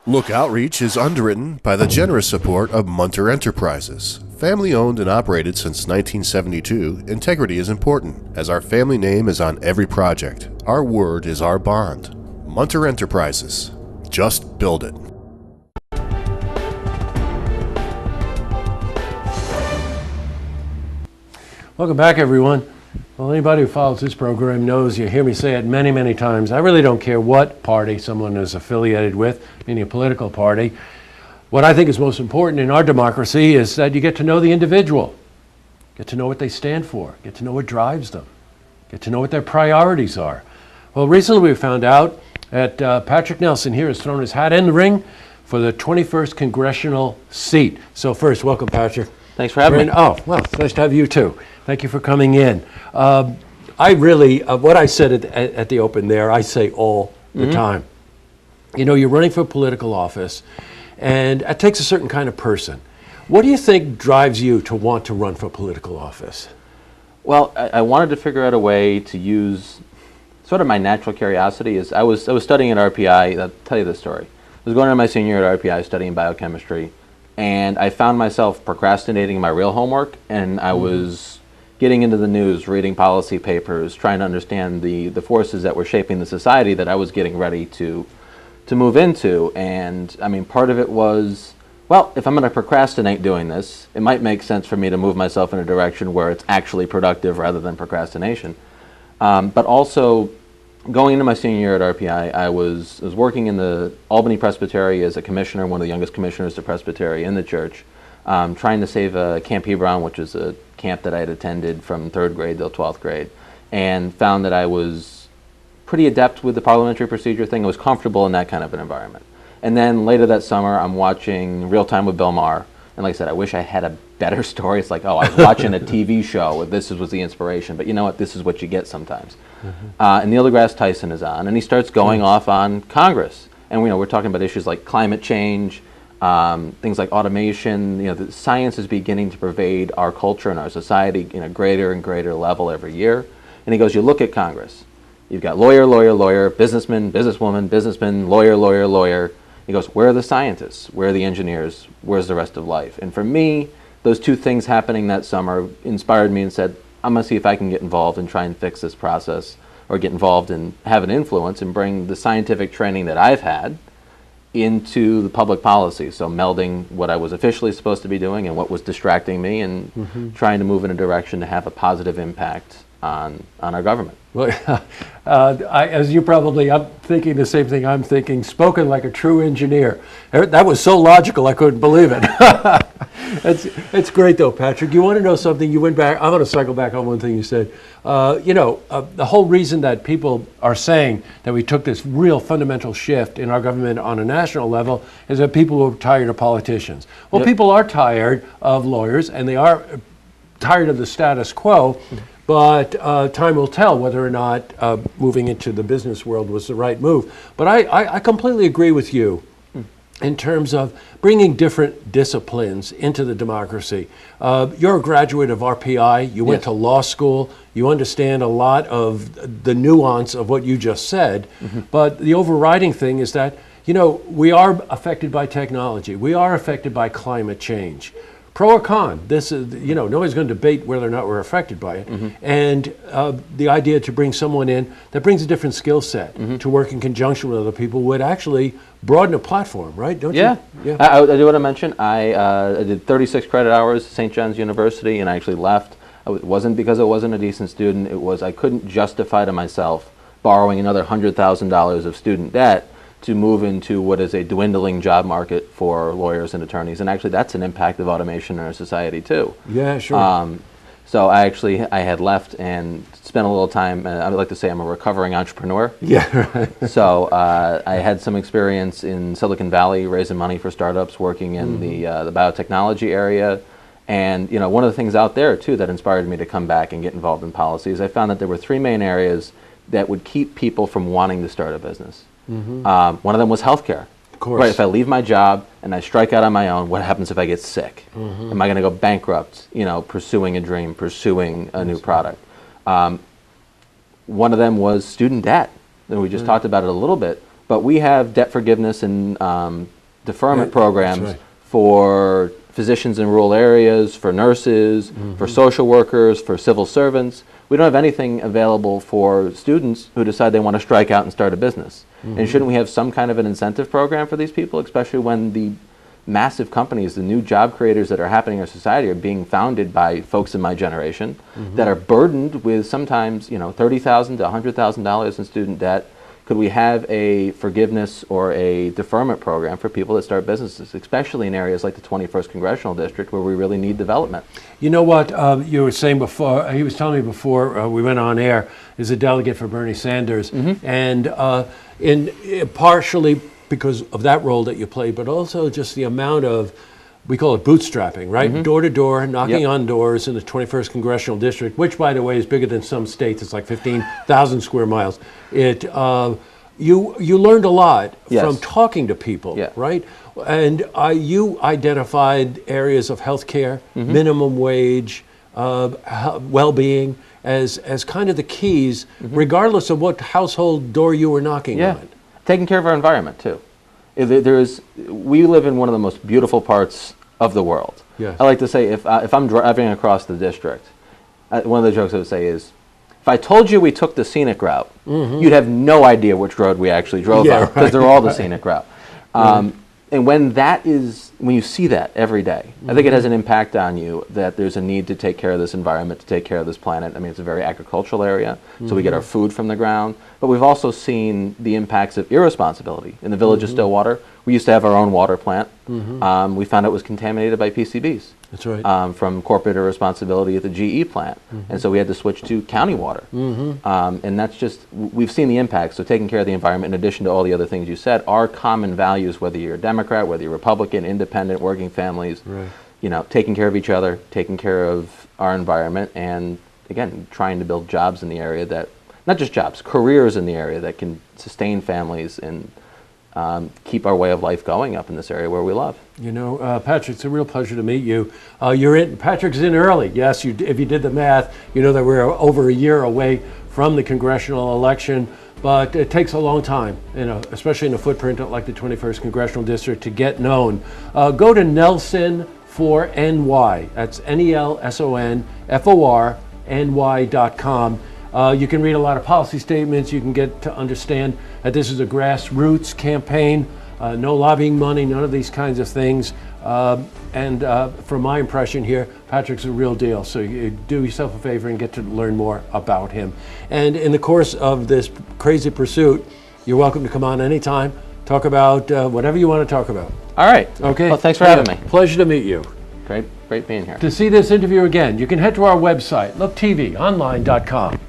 Look Outreach is underwritten by the generous support of Munter Enterprises. Family owned and operated since 1972, integrity is important, as our family name is on every project. Our word is our bond. Munter Enterprises. Just build it. Welcome back, everyone. Well, anybody who follows this program knows, you hear me say it many, many times, I really don't care what party someone is affiliated with, meaning a political party. What I think is most important in our democracy is that you get to know the individual, get to know what they stand for, get to know what drives them, get to know what their priorities are. Well, recently we found out that Patrick Nelson here has thrown his hat in the ring for the 21st Congressional seat. So first, welcome, Patrick. Thanks for having me. Oh, well, it's nice to have you too. Thank you for coming in. I really, what I said at the open there, I say all the time. You know, you're running for political office, and it takes a certain kind of person. What do you think drives you to want to run for political office? Well, I wanted to figure out a way to use sort of my natural curiosity. I was studying at RPI. I'll tell you this story. I was going into my senior year at RPI studying biochemistry, and I found myself procrastinating my real homework, and I was getting into the news, reading policy papers, trying to understand the forces that were shaping the society that I was getting ready to move into. And I mean, part of it was, well, if I'm going to procrastinate doing this, it might make sense for me to move myself in a direction where it's actually productive rather than procrastination. But also, going into my senior year at RPI, I was working in the Albany Presbytery as a commissioner, one of the youngest commissioners to Presbytery in the church, trying to save Camp Hebron, which is a camp that I had attended from 3rd grade till 12th grade, and found that I was pretty adept with the parliamentary procedure thing. I was comfortable in that kind of an environment. And then later that summer, I'm watching Real Time with Bill Maher, and like I said, I wish I had a better story. It's like, oh, I was watching a TV show, this was the inspiration, but you know what, this is what you get sometimes. And Neil deGrasse Tyson is on, and he starts going off on Congress. And we're talking about issues like climate change, things like automation. The science is beginning to pervade our culture and our society in a greater and greater level every year. And he goes, you look at Congress. You've got lawyer, lawyer, lawyer, businessman, businesswoman, businessman, lawyer, lawyer, lawyer. He goes, where are the scientists? Where are the engineers? Where's the rest of life? And for me, those two things happening that summer inspired me and said, I'm going to see if I can get involved and try and fix this process, or get involved and have an influence and bring the scientific training that I've had into the public policy. So melding what I was officially supposed to be doing and what was distracting me, and trying to move in a direction to have a positive impact on our government. Well, as you probably, I'm thinking the same thing I'm thinking, spoken like a true engineer. That was so logical, I couldn't believe it. It's great though, Patrick. You want to know something? You went back, I'm going to cycle back on one thing you said. The whole reason that people are saying that we took this real fundamental shift in our government on a national level is that people are tired of politicians. Well, people are tired of lawyers, and they are tired of the status quo. But time will tell whether or not moving into the business world was the right move. But I completely agree with you in terms of bringing different disciplines into the democracy. You're a graduate of RPI. You went to law school. You understand a lot of the nuance of what you just said. But the overriding thing is that, we are affected by technology. We are affected by climate change. Pro or con, this is, nobody's going to debate whether or not we're affected by it. And the idea to bring someone in that brings a different skill set to work in conjunction with other people would actually broaden a platform, right? Don't you? Yeah. I do want to mention, I did 36 credit hours at St. John's University, and I actually left. It wasn't because I wasn't a decent student. It was I couldn't justify to myself borrowing another $100,000 of student debt to move into what is a dwindling job market for lawyers and attorneys. And actually that's an impact of automation in our society too. Yeah, sure. So I had left and spent a little time, I would like to say I'm a recovering entrepreneur. Yeah, right. So I had some experience in Silicon Valley raising money for startups, working in the biotechnology area. And one of the things out there too that inspired me to come back and get involved in policies, I found that there were 3 main areas that would keep people from wanting to start a business. One of them was healthcare. Of course. Right, if I leave my job and I strike out on my own, what happens if I get sick? Am I going to go bankrupt, pursuing a dream, pursuing a new product? One of them was student debt. And we just talked about it a little bit, but we have debt forgiveness and deferment Yeah, programs that's right. for physicians in rural areas, for nurses, for social workers, for civil servants. We don't have anything available for students who decide they want to strike out and start a business. And shouldn't we have some kind of an incentive program for these people, especially when the massive companies, the new job creators that are happening in our society are being founded by folks in my generation that are burdened with sometimes, $30,000 to $100,000 in student debt. Could we have a forgiveness or a deferment program for people that start businesses, especially in areas like the 21st Congressional District where we really need development? You know what you were saying before, he was telling me before we went on air, is a delegate for Bernie Sanders. And partially because of that role that you played, but also just the amount of, we call it bootstrapping, right? Door to door, knocking on doors in the 21st Congressional District, which, by the way, is bigger than some states. It's like 15,000 square miles. You learned a lot from talking to people, right? And you identified areas of healthcare, minimum wage, well-being as kind of the keys, regardless of what household door you were knocking on. Taking care of our environment too. We live in one of the most beautiful parts of the world. I like to say if I'm driving across the district, one of the jokes I would say is, if I told you we took the scenic route, you'd have no idea which road we actually drove on, because they're all the scenic route. And when you see that every day, I think it has an impact on you that there's a need to take care of this environment, to take care of this planet. I mean, it's a very agricultural area, so we get our food from the ground. But we've also seen the impacts of irresponsibility. In the village of Stillwater, we used to have our own water plant. We found it was contaminated by PCBs. That's right. From corporate irresponsibility at the GE plant. And so we had to switch to county water. And that's just, we've seen the impact. So taking care of the environment, in addition to all the other things you said, are common values, whether you're a Democrat, whether you're Republican, independent, working families, taking care of each other, taking care of our environment, and again, trying to build jobs in the area that, not just jobs, careers in the area that can sustain families and keep our way of life going up in this area where we love. Patrick, it's a real pleasure to meet you. Patrick's in early. Yes, if you did the math, you know that we're over a year away from the congressional election, but it takes a long time, especially in a footprint like the 21st Congressional District, to get known. Go to Nelson for NY. That's NELSONFORNY.com. You can read a lot of policy statements. You can get to understand that this is a grassroots campaign, no lobbying money, none of these kinds of things. And from my impression here, Patrick's a real deal. So you do yourself a favor and get to learn more about him. And in the course of this crazy pursuit, you're welcome to come on anytime, talk about whatever you want to talk about. All right. Okay. Well, thanks for having me. Pleasure to meet you. Great being here. To see this interview again, you can head to our website, looktvonline.com.